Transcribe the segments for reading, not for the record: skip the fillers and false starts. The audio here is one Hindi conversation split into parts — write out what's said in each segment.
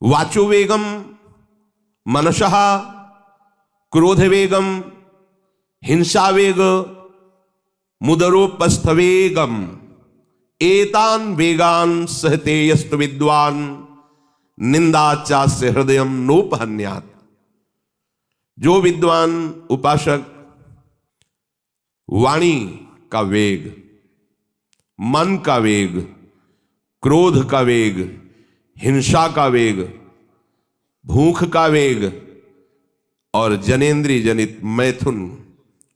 वाचो वेगम मनसः क्रोध वेगम हिंसा वेग मुदरोपस्थ वेगम एतान वेगान सहते यस्तु विद्वान निंदाचास्य हृदयम नोपहन्यात्। जो विद्वान उपासक वाणी का वेग, मन का वेग, क्रोध का वेग, हिंसा का वेग, भूख का वेग और जनेन्द्रिय जनित मैथुन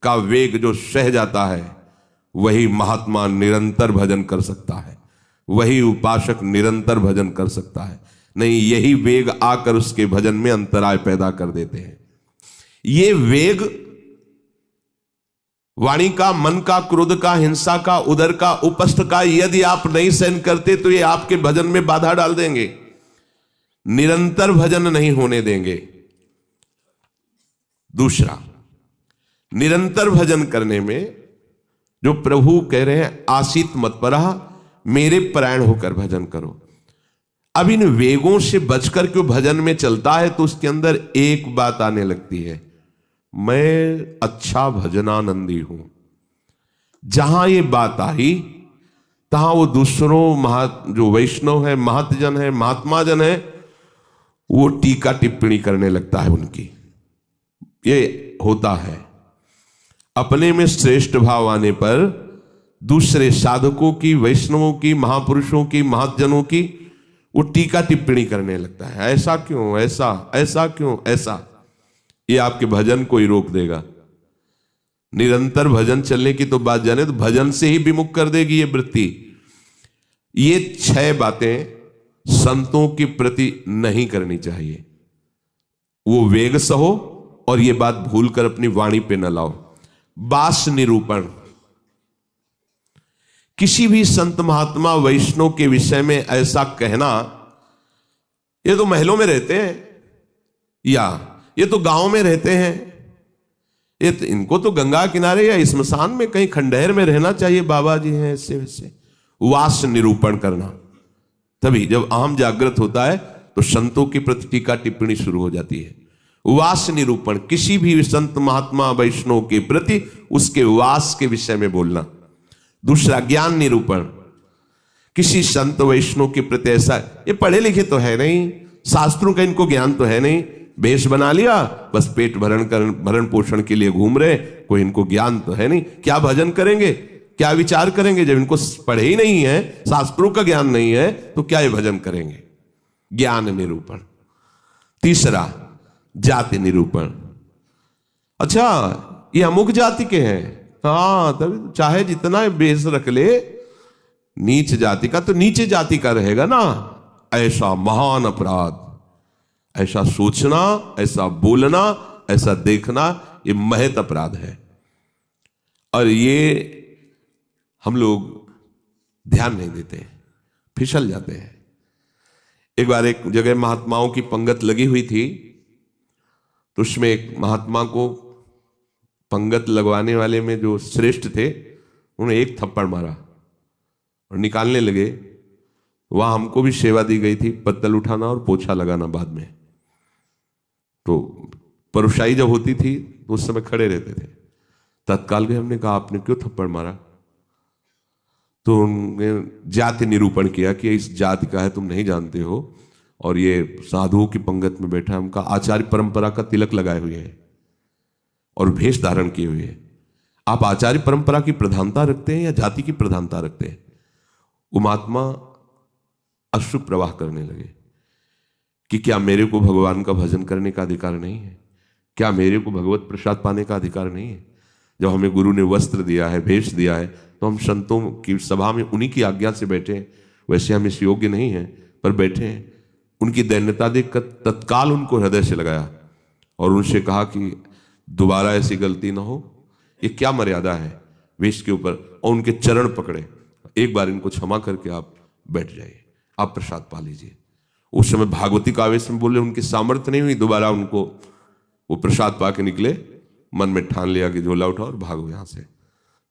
का वेग जो सह जाता है, वही महात्मा निरंतर भजन कर सकता है, वही उपासक निरंतर भजन कर सकता है। नहीं, यही वेग आकर उसके भजन में अंतराय पैदा कर देते हैं। ये वेग वाणी का, मन का, क्रोध का, हिंसा का, उदर का, उपस्थ का यदि आप नहीं सहन करते तो ये आपके भजन में बाधा डाल देंगे, निरंतर भजन नहीं होने देंगे। दूसरा, निरंतर भजन करने में जो प्रभु कह रहे हैं आसित मत्परः, मेरे परायण होकर भजन करो। अब इन वेगों से बचकर क्यों भजन में चलता है तो उसके अंदर एक बात आने लगती है, मैं अच्छा भजनानंदी हूं। जहां ये बात आई तहां वो दूसरों जो वैष्णव है, महतजन है, महात्मा जन है, वो टीका टिप्पणी करने लगता है उनकी। ये होता है, अपने में श्रेष्ठ भाव आने पर दूसरे साधकों की, वैष्णवों की, महापुरुषों की, महतजनों की वो टीका टिप्पणी करने लगता है। ऐसा क्यों, ऐसा, ऐसा क्यों, ऐसा। ये आपके भजन को ही रोक देगा। निरंतर भजन चलने की तो बात जाने तो भजन से ही विमुख कर देगी ये वृत्ति। ये 6 बातें संतों के प्रति नहीं करनी चाहिए। वो वेग सहो और ये बात भूलकर अपनी वाणी पे न लाओ। बास निरूपण, किसी भी संत महात्मा वैष्णव के विषय में ऐसा कहना, ये तो महलों में रहते हैं या ये तो गांव में रहते हैं, ये तो, इनको तो गंगा किनारे या स्मशान में कहीं खंडहर में रहना चाहिए, बाबा जी हैं ऐसे वैसे। वास निरूपण करना, तभी जब अहम जागृत होता है तो संतों की प्रति टीका टिप्पणी शुरू हो जाती है। वास निरूपण, किसी भी संत महात्मा वैष्णव के प्रति उसके वास के विषय में बोलना। दूसरा, ज्ञान निरूपण, किसी संत वैष्णव के प्रति ऐसा, ये पढ़े लिखे तो है नहीं, शास्त्रों का इनको ज्ञान तो है नहीं, भेष बना लिया, बस पेट भरण पोषण के लिए घूम रहे, कोई इनको ज्ञान तो है नहीं। क्या भजन करेंगे, क्या विचार करेंगे जब इनको पढ़े ही नहीं है, शास्त्रों का ज्ञान नहीं है, तो क्या ये भजन करेंगे। ज्ञान निरूपण। तीसरा, जाति निरूपण, अच्छा ये अमुक जाति के हैं, हाँ तभी चाहे जितना बेस रख ले, नीच जाति का तो नीचे जाति का रहेगा ना। ऐसा महान अपराध, ऐसा सोचना, ऐसा बोलना, ऐसा देखना, ये महत अपराध है और ये हम लोग ध्यान नहीं देते, फिसल जाते हैं। एक बार एक जगह महात्माओं की पंगत लगी हुई थी, तो उसमें एक महात्मा को पंगत लगवाने वाले में जो श्रेष्ठ थे, उन्होंने एक थप्पड़ मारा और निकालने लगे। वहां हमको भी सेवा दी गई थी, पत्तल उठाना और पोछा लगाना बाद में। तो परुषाई जब होती थी तो उस समय खड़े रहते थे। तत्काल के हमने कहा आपने क्यों थप्पड़ मारा, तो उन्होंने जाति निरूपण किया कि इस जाति का है, तुम नहीं जानते हो, और ये साधुओं की पंगत में बैठा है, उनका आचार्य परंपरा का तिलक लगाए हुए है और भेष धारण किए हुए है। आप आचार्य परंपरा की प्रधानता रखते हैं या जाति की प्रधानता रखते हैं। वो महात्मा अश्रु प्रवाह करने लगे कि क्या मेरे को भगवान का भजन करने का अधिकार नहीं है, क्या मेरे को भगवत प्रसाद पाने का अधिकार नहीं है। जब हमें गुरु ने वस्त्र दिया है, भेष दिया है, तो हम संतों की सभा में उन्हीं की आज्ञा से बैठे हैं। वैसे हम इस योग्य नहीं हैं पर बैठे हैं। उनकी दैन्यता देखकर तत्काल उनको हृदय से लगाया और उनसे कहा कि दोबारा ऐसी गलती ना हो, ये क्या मर्यादा है वेश के ऊपर, और उनके चरण पकड़े, एक बार इनको क्षमा करके आप बैठ जाइए, आप प्रसाद पा लीजिए। उस समय भागवती का आवेश में बोले, उनकी सामर्थ्य नहीं हुई, दोबारा उनको वो प्रसाद पा के निकले, मन में ठान लिया कि झोला उठाओ और भागो यहां से।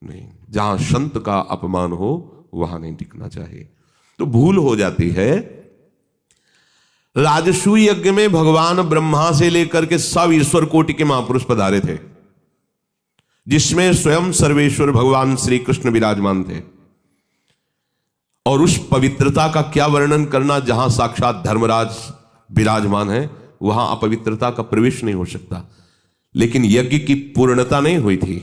नहीं, जहां संत का अपमान हो वहां नहीं टिकना चाहिए। तो भूल हो जाती है। राजसूय यज्ञ में भगवान ब्रह्मा से लेकर के सब ईश्वर कोटि के महापुरुष पधारे थे, जिसमें स्वयं सर्वेश्वर भगवान श्री कृष्ण विराजमान थे। और उस पवित्रता का क्या वर्णन करना, जहां साक्षात धर्मराज विराजमान है वहां अपवित्रता का प्रवेश नहीं हो सकता। लेकिन यज्ञ की पूर्णता नहीं हुई थी।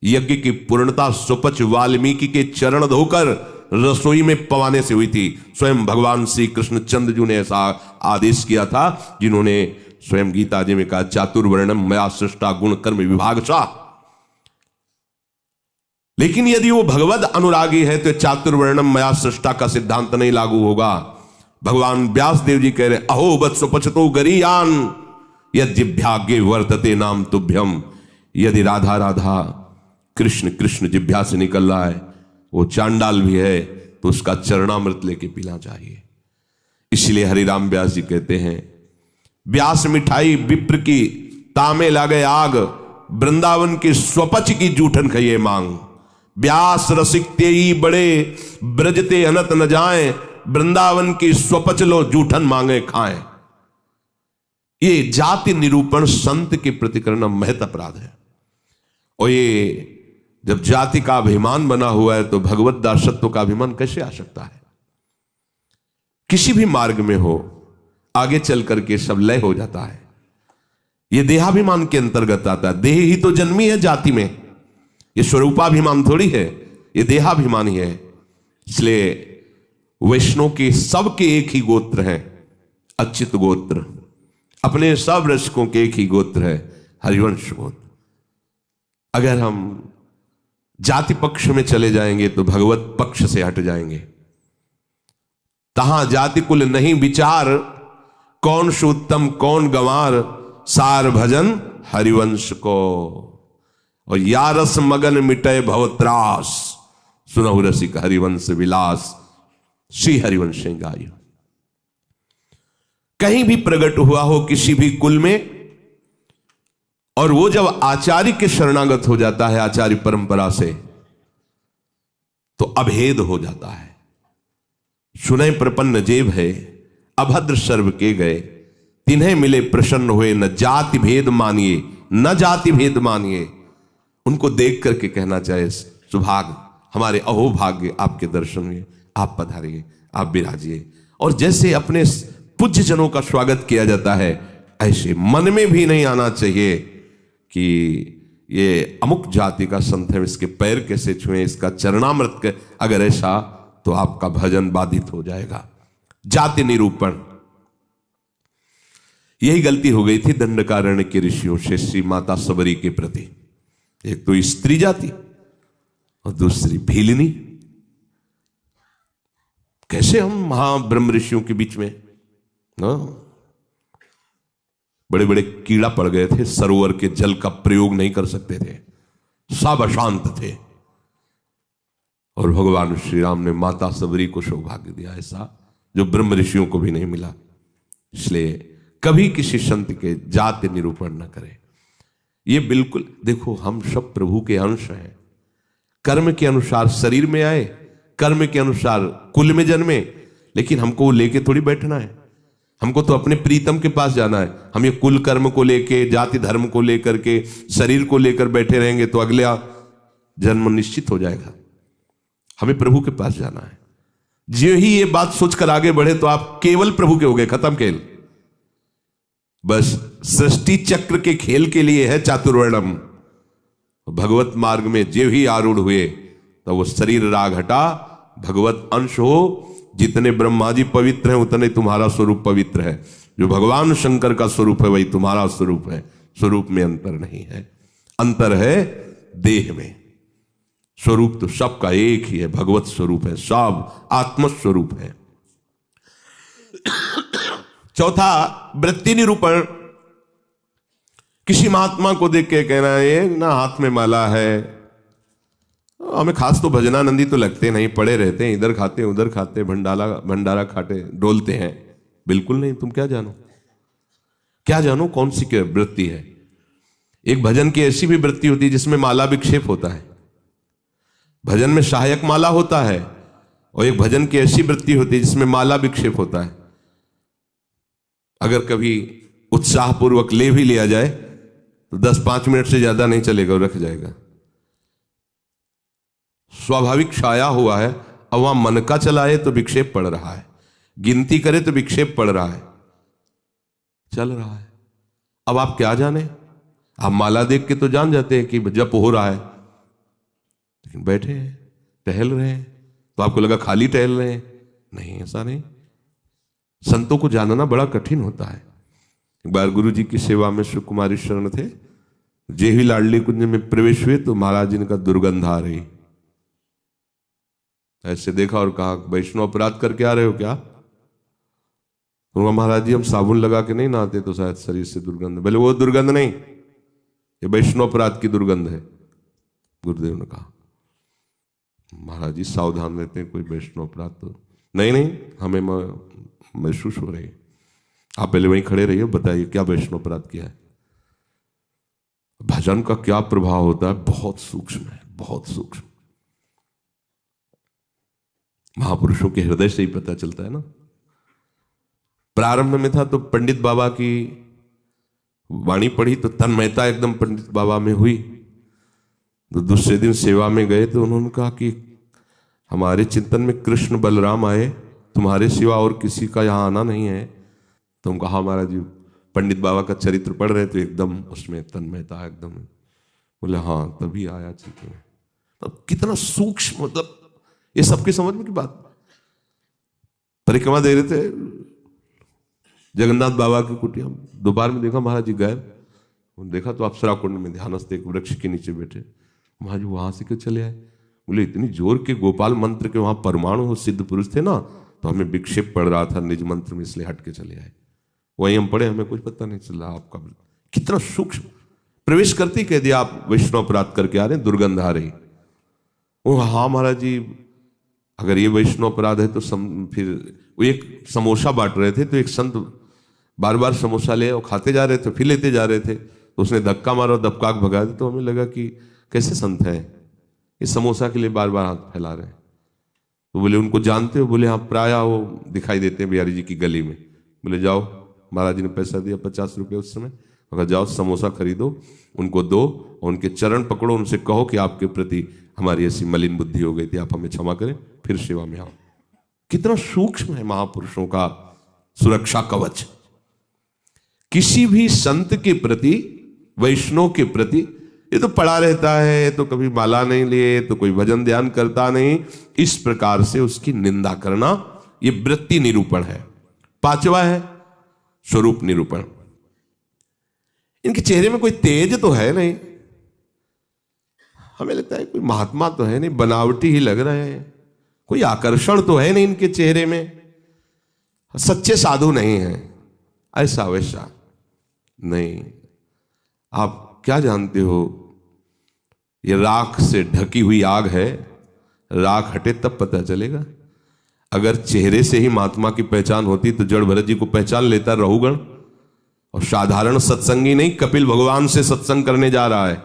यज्ञ की पूर्णता सुपच वाल्मीकि के चरण धोकर रसोई में पवाने से हुई थी। स्वयं भगवान श्री कृष्ण चंद्रजू ने ऐसा आदेश किया था, जिन्होंने स्वयं गीता जी में कहा, चातुर्वर्णम मया सृष्टा गुण कर्म विभागशः। लेकिन यदि वो भगवद अनुरागी है तो चातुर्वर्णम मया सृष्टा का सिद्धांत नहीं लागू होगा। भगवान व्यास देव जी कह रहे, अहो वत्स पचतो गरीयान यद्जिभ्याग्ये वर्तते नाम तुभ्यम। यदि राधा राधा कृष्ण कृष्ण जिभ्या से निकल रहा है, वो चांडाल भी है, तो उसका चरणामृत लेके पीना चाहिए। इसलिए हरिराम व्यास जी कहते हैं, व्यास मिठाई विप्र की तामे लागे आग, वृंदावन की स्वपच की जूठन खइए मांग। व्यास रसिक तेई बड़े ब्रजते अनत न जाए, वृंदावन की स्वपच लो जूठन मांगे खाएं। ये जाति निरूपण संत के प्रति करना महत अपराध है। और ये जब जाति का अभिमान बना हुआ है तो भगवत दासत्व का अभिमान कैसे आ सकता है? किसी भी मार्ग में हो, आगे चल करके सब लय हो जाता है। ये देहाभिमान के अंतर्गत आता है। देह ही तो जन्मी है जाति में, ये स्वरूपाभिमान थोड़ी है, ये देहाभिमान ही है। इसलिए वैष्णव के सबके एक ही गोत्र है, अच्युत गोत्र। अपने सब रसिकों के एक ही गोत्र है, हरिवंश गोत्र। अगर हम जाति पक्ष में चले जाएंगे तो भगवत पक्ष से हट जाएंगे। तहां जाति कुल नहीं विचार, कौन सुत्तम कौन गंवार, सार भजन हरिवंश को। और या रस मगन मिटय भवत्रास, सुनहु रसिक हरिवंश विलास, श्री हरिवंश गाय। कहीं भी प्रकट हुआ हो किसी भी कुल में, और वो जब आचार्य के शरणागत हो जाता है, आचार्य परंपरा से, तो अभेद हो जाता है। सुनय प्रपन्न जेब है, अभद्र सर्व के गए, तिन्हें मिले प्रसन्न हुए, न जाति भेद मानिए न जाति भेद मानिए। उनको देख करके कहना चाहिए, सुभाग हमारे अहोभाग्य आपके दर्शन हुए, आप पधारिए, आप विराजिए। और जैसे अपने पूज्य जनों का स्वागत किया जाता है, ऐसे मन में भी नहीं आना चाहिए कि ये अमुक जाति का संत है, इसके पैर कैसे छुए, इसका चरणामृत के। अगर ऐसा तो आपका भजन बाधित हो जाएगा। जाति निरूपण, यही गलती हो गई थी दंडकारण्य के ऋषियों से श्री माता सबरी के प्रति। एक तो स्त्री जाति और दूसरी भीलनी। कैसे हम महाब्रह्म ऋषियों के बीच में बड़े बड़े कीड़ा पड़ गए थे, सरोवर के जल का प्रयोग नहीं कर सकते थे, सब अशांत थे। और भगवान श्री राम ने माता सबरी को सौभाग्य दिया ऐसा जो ब्रह्म ऋषियों को भी नहीं मिला। इसलिए कभी किसी संत के जाति निरूपण न करें। ये बिल्कुल, देखो हम सब प्रभु के अंश हैं। कर्म के अनुसार शरीर में आए, कर्म के अनुसार कुल में जन्मे, लेकिन हमको वो लेके थोड़ी बैठना है। हमको तो अपने प्रीतम के पास जाना है। हम ये कुल कर्म को लेके, जाति धर्म को लेकर के, शरीर को लेकर बैठे रहेंगे तो अगला जन्म निश्चित हो जाएगा। हमें प्रभु के पास जाना है। जो ही ये बात सोचकर आगे बढ़े तो आप केवल प्रभु के हो गए, खत्म खेल। बस सृष्टि चक्र के खेल के लिए है चातुर्वर्णम। भगवत मार्ग में जो ही आरूढ़ हुए तो वो शरीर राग हटा, भगवत अंश हो। जितने ब्रह्मा जी पवित्र हैं उतने तुम्हारा स्वरूप पवित्र है। जो भगवान शंकर का स्वरूप है वही तुम्हारा स्वरूप है। स्वरूप में अंतर नहीं है, अंतर है देह में। स्वरूप तो सबका एक ही है, भगवत स्वरूप है, सब आत्म स्वरूप है। चौथा, वृत्ति निरूपण। किसी महात्मा को देख के कहना है ना हाथ में माला है, हमें खास तो भजनानंदी तो लगते नहीं, पड़े रहते हैं, इधर खाते उधर खाते, भंडारा खाते डोलते हैं। बिल्कुल नहीं। तुम क्या जानो, क्या जानो कौन सी क्या वृत्ति है। एक भजन की ऐसी भी वृत्ति होती है जिसमें माला विक्षेप होता है। भजन में सहायक माला होता है, और एक भजन की ऐसी वृत्ति होती है जिसमें माला विक्षेप होता है। अगर कभी उत्साहपूर्वक ले भी लिया जाए तो 10-5 मिनट से ज्यादा नहीं चलेगा, रख जाएगा। स्वाभाविक छाया हुआ है। अब वहां मन का चलाए तो विक्षेप पड़ रहा है, गिनती करे तो विक्षेप पड़ रहा है, चल रहा है। अब आप क्या जाने, आप माला देख के तो जान जाते हैं कि जप हो रहा है, लेकिन बैठे हैं, टहल रहे हैं, तो आपको लगा खाली टहल रहे हैं। नहीं, ऐसा नहीं। संतों को जानना बड़ा कठिन होता है। एक बार गुरु जी की सेवा में शिव कुमारी शरण थे, जे ही लाडली कुंज में प्रवेश हुए तो महाराज जी का दुर्गंध आ रही। ऐसे देखा और कहा, वैष्णव अपराध करके आ रहे हो क्या? तो महाराज जी, हम साबुन लगा के नहीं नहाते तो शायद शरीर से दुर्गंध। बोले वो दुर्गंध नहीं, ये वैष्णव अपराध की दुर्गंध है। गुरुदेव ने कहा, महाराज जी सावधान रहते हैं, कोई वैष्णव अपराध तो नहीं, हमें महसूस हो रही है। आप पहले वहीं खड़े रहिए, बताइए क्या वैष्णव अपराध किया है। भजन का क्या प्रभाव होता है, बहुत सूक्ष्म है, बहुत सूक्ष्म। महापुरुषों के हृदय से ही पता चलता है ना। प्रारंभ में था तो पंडित बाबा की वाणी पढ़ी तो तन्मयता एकदम पंडित बाबा में हुई। तो दूसरे दिन सेवा में गए तो उन्होंने कहा कि हमारे चिंतन में कृष्ण बलराम आए, तुम्हारे सिवा और किसी का यहाँ आना नहीं है। तो हम कहा, महाराज जी पंडित बाबा का चरित्र पढ़ रहे तो एकदम उसमें तन्मयता एकदम। बोले हाँ, तभी आया चित्र में। तब कितना सूक्ष्म, मतलब ये सबके समझ में की बात। परिक्रमा दे रहे थे जगन्नाथ बाबा की कुटिया, दोपहर में देखा महाराज जी गए, देखा तो अप्सरा कुंड में ध्यानस्थ एक वृक्ष के नीचे बैठे। महाराज जी वहां से क्यों चले आए? बोले इतनी जोर के गोपाल मंत्र के वहां परमाणु हो सिद्ध पुरुष थे ना, तो हमें विक्षेप पड़ रहा था निज मंत्र में, इसलिए हट के चले आए। वहीं हम पढ़े, हमें कुछ पता नहीं चला। आपका कितना सूक्ष्म, प्रवेश करते ही कह दिया आप वैष्णव अपराध करके आ रहे हैं, दुर्गंध आ रही। वो हाँ महाराज जी, अगर ये वैष्णव अपराध है तो फिर वो एक समोसा बांट रहे थे तो एक संत बार बार समोसा ले और खाते जा रहे थे, फिर लेते जा रहे थे, तो उसने धक्का मारा और दबकाक भगा दिया। तो हमें लगा कि कैसे संत हैं, इस समोसा के लिए बार बार हाथ फैला रहे हैं। तो बोले उनको जानते हो? बोले हाँ, प्राय वो दिखाई देते हैं बिहारी जी की गली में। बोले जाओ, महाराज जी ने पैसा दिया 50 रुपये उस समय, अगर जाओ समोसा खरीदो, उनको दो और उनके चरण पकड़ो, उनसे कहो कि आपके प्रति हमारी ऐसी मलिन बुद्धि हो गई थी, आप हमें क्षमा करें, फिर सेवा में आओ। कितना सूक्ष्म है महापुरुषों का सुरक्षा कवच। किसी भी संत के प्रति, वैष्णव के प्रति, ये तो पड़ा रहता है, तो कभी माला नहीं लिए, तो कोई भजन ध्यान करता नहीं, इस प्रकार से उसकी निंदा करना, ये वृत्ति निरूपण है। पांचवा है स्वरूप निरूपण। इनके चेहरे में कोई तेज तो है नहीं, हमें लगता है कोई महात्मा तो है नहीं, बनावटी ही लग रहे हैं, कोई आकर्षण तो है नहीं इनके चेहरे में, सच्चे साधु नहीं है, ऐसा वैसा नहीं। आप क्या जानते हो, ये राख से ढकी हुई आग है, राख हटे तब पता चलेगा। अगर चेहरे से ही महात्मा की पहचान होती तो जड़ भरत जी को पहचान लेता रहुगण। और साधारण सत्संगी नहीं, कपिल भगवान से सत्संग करने जा रहा है,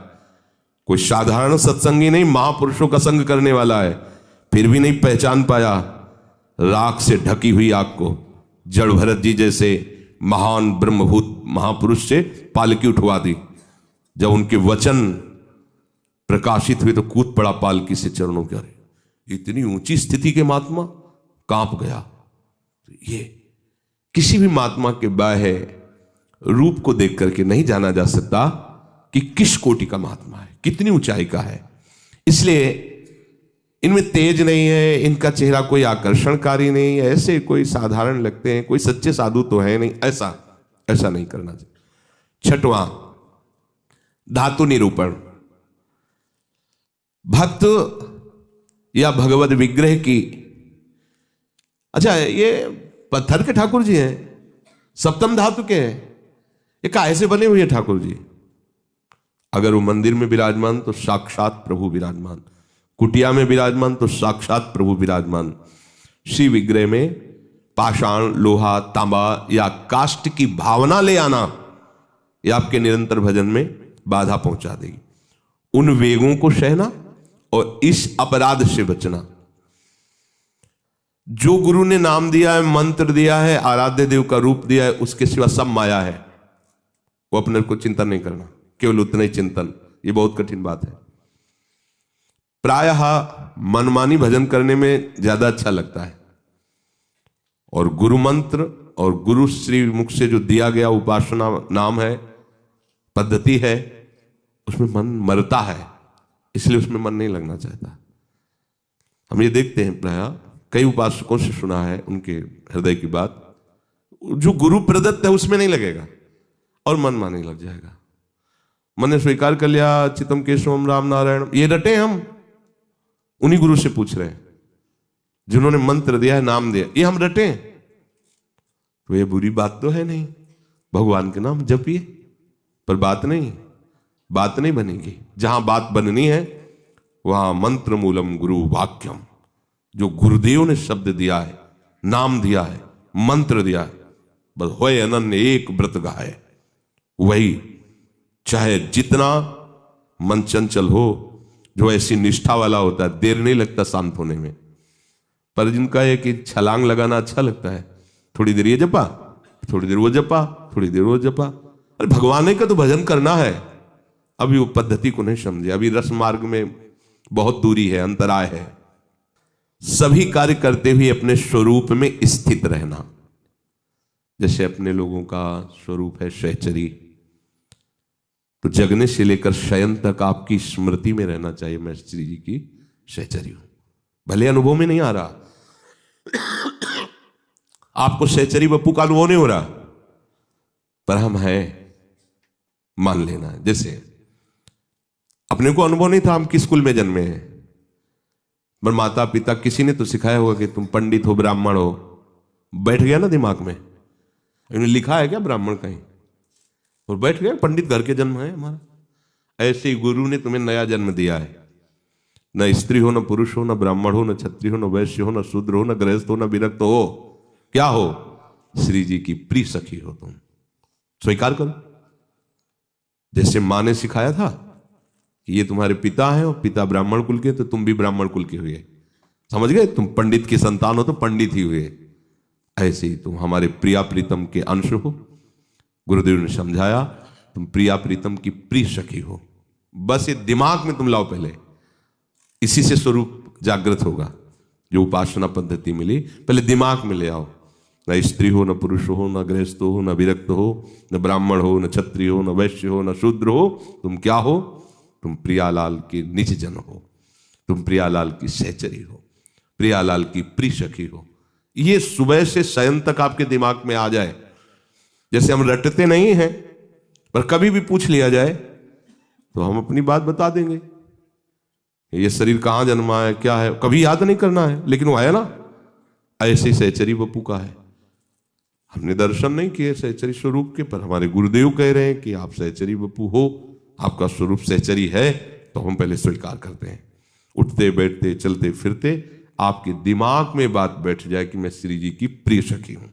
कोई साधारण सत्संगी नहीं, महापुरुषों का संग करने वाला है, फिर भी नहीं पहचान पाया राख से ढकी हुई आग को। जड़ भरत जी जैसे महान ब्रह्मभूत महापुरुष से पालकी उठवा दी, जब उनके वचन प्रकाशित हुए तो कूद पड़ा पालकी से चरणों के। अरे इतनी ऊंची स्थिति के महात्मा, कांप गया। ये किसी भी महात्मा के बाह्य रूप को देख करके नहीं जाना जा सकता कि किस कोटि का महात्मा है, कितनी ऊंचाई का है। इसलिए इनमें तेज नहीं है, इनका चेहरा कोई आकर्षणकारी नहीं है, ऐसे कोई साधारण लगते हैं, कोई सच्चे साधु तो है नहीं, ऐसा नहीं करना चाहिए। छठवां धातु निरूपण। भक्त या भगवत विग्रह की, अच्छा ये पत्थर के ठाकुर जी हैं, सप्तम धातु के हैं, ये काहे से बने हुए ठाकुर जी? अगर वो मंदिर में विराजमान तो साक्षात प्रभु विराजमान, कुटिया में विराजमान तो साक्षात प्रभु विराजमान। श्री विग्रह में पाषाण, लोहा, तांबा या काष्ठ की भावना ले आना, ये आपके निरंतर भजन में बाधा पहुंचा देगी। उन वेगों को सहना और इस अपराध से बचना। जो गुरु ने नाम दिया है, मंत्र दिया है, आराध्य देव का रूप दिया है, उसके सिवा सब माया है। वो अपने को चिंतन नहीं करना, केवल उतना ही चिंतन। ये बहुत कठिन बात है। प्रायः मनमानी भजन करने में ज्यादा अच्छा लगता है, और गुरु मंत्र और गुरु श्री मुख से जो दिया गया उपासना नाम है, पद्धति है, उसमें मन मरता है, इसलिए उसमें मन नहीं लगना चाहता। हम ये देखते हैं, प्रायः कई उपासकों से सुना है उनके हृदय की बात, जो गुरु प्रदत्त है उसमें नहीं लगेगा और मन माने लग जाएगा। मन ने स्वीकार कर लिया चितम केशवम राम नारायण, ये रटे हम उन्हीं गुरु से पूछ रहे हैं जिन्होंने मंत्र दिया है, नाम दिया, ये हम रटे। तो ये बुरी बात तो है नहीं, भगवान के नाम जपिए, पर बात नहीं बनेगी। जहां बात बननी है वहां मंत्र मूलम गुरु वाक्यम, जो गुरुदेव ने शब्द दिया है, नाम दिया है, मंत्र दिया है, बस होए अनन्य एक व्रत गाए, वही। चाहे जितना मन चंचल हो, जो ऐसी निष्ठा वाला होता है, देर नहीं लगता शांत होने में। पर जिनका है कि छलांग लगाना अच्छा लगता है, थोड़ी देर ये जपा, थोड़ी देर वो जपा, थोड़ी देर वो जपा। अरे भगवान का तो भजन करना है। अभी वो पद्धति को नहीं समझे, अभी रस मार्ग में बहुत दूरी है, अंतराय है। सभी कार्य करते हुए अपने स्वरूप में स्थित रहना। जैसे अपने लोगों का स्वरूप है सहचरी, तो जगने से लेकर शयन तक आपकी स्मृति में रहना चाहिए, मैं श्री जी की सहचरी हूं। भले अनुभव में नहीं आ रहा, आपको सहचरी बप्पू का अनुभव नहीं हो रहा, पर हम हैं, मान लेना है। जैसे अपने को अनुभव नहीं था, हम किस कुल में जन्मे हैं, पर माता पिता किसी ने तो सिखाया होगा कि तुम पंडित हो, ब्राह्मण हो, बैठ गया ना दिमाग में। इन्होंने लिखा है क्या ब्राह्मण कहीं, और बैठ गया पंडित घर के जन्म है हमारा। ऐसे ही गुरु ने तुम्हें नया जन्म दिया है। न स्त्री हो, न पुरुष हो, न ब्राह्मण हो, न क्षत्रिय हो, न वैश्य हो, न शूद्र हो, न गृहस्थ हो, न विरक्त हो, क्या हो? श्री जी की प्रिय सखी हो तुम। स्वीकार करो। जैसे मां ने सिखाया था कि ये तुम्हारे पिता हैं और पिता ब्राह्मण कुल के, तो तुम भी ब्राह्मण कुल के हुए। समझ गए? तुम पंडित की संतान हो तो पंडित ही हुए। ऐसे ही तुम हमारे प्रिया प्रीतम के अंश हो। गुरुदेव ने समझाया तुम प्रिया प्रीतम की प्रिय सखी हो। बस ये दिमाग में तुम लाओ पहले, इसी से स्वरूप जागृत होगा। जो उपासना पद्धति मिली पहले दिमाग में ले आओ। न स्त्री हो, न पुरुष हो, न गृहस्थ हो, न विरक्त हो, न ब्राह्मण हो, न क्षत्रिय हो, न वैश्य हो, न शूद्र हो। तुम क्या हो? तुम प्रियालाल के निज जन हो। तुम प्रियालाल की सहचरी हो, प्रियालाल की प्रिय सखी हो। ये सुबह से शयन तक आपके दिमाग में आ जाए। जैसे हम रटते नहीं हैं, पर कभी भी पूछ लिया जाए तो हम अपनी बात बता देंगे। ये शरीर कहां जन्मा है, क्या है, कभी याद नहीं करना है, लेकिन वो है ना। ऐसे सहचरी बप्पू का है। हमने दर्शन नहीं किए सहचरी स्वरूप के, पर हमारे गुरुदेव कह रहे हैं कि आप सहचरी बप्पू हो, आपका स्वरूप सहचरी है, तो हम पहले स्वीकार करते हैं। उठते बैठते चलते फिरते आपके दिमाग में बात बैठ जाए कि मैं श्री जी की प्रिय सखी हूं।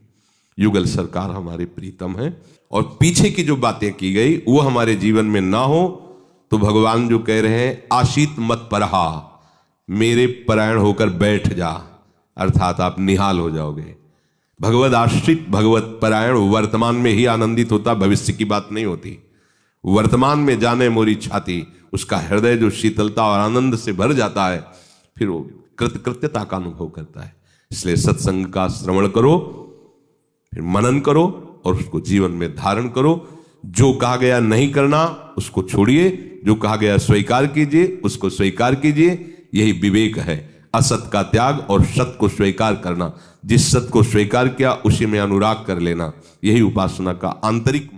युगल सरकार हमारे प्रीतम है, और पीछे की जो बातें की गई वो हमारे जीवन में ना हो, तो भगवान जो कह रहे हैं आशित मत परहा, मेरे परायण होकर बैठ जा, अर्थात आप निहाल हो जाओगे। भगवत आश्रित भगवत परायण वर्तमान में ही आनंदित होता, भविष्य की बात नहीं होती। वर्तमान में जाने मोरी छाती, उसका हृदय जो शीतलता और आनंद से भर जाता है, फिर वो कृतकृत्यता का अनुभव करता है। इसलिए सत्संग का श्रवण करो, फिर मनन करो और उसको जीवन में धारण करो। जो कहा गया नहीं करना उसको छोड़िए, जो कहा गया स्वीकार कीजिए उसको स्वीकार कीजिए। यही विवेक है, असत का त्याग और सत को स्वीकार करना। जिस सत को स्वीकार किया उसी में अनुराग कर लेना, यही उपासना का आंतरिक